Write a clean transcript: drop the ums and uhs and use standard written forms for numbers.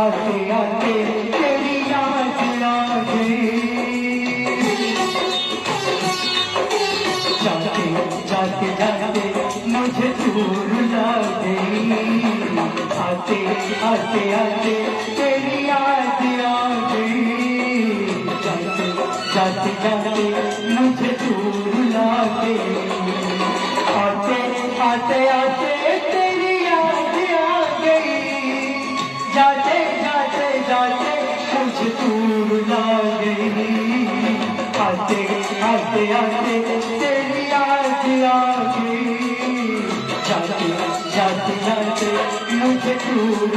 आते आते तेरी याद आ गई, जाते जाते जाते मुझे दूर ला गई, आते आते आते तेरी याद आ गई, जाते जाते जाते मुझे दूर ला गई, आते आते आते तेरी याद आ गई, जाते जाते जाते मुझे दूर ला गई, आते आते आते तेरी याद आ गई, जाते जाते जाते मुझे दूर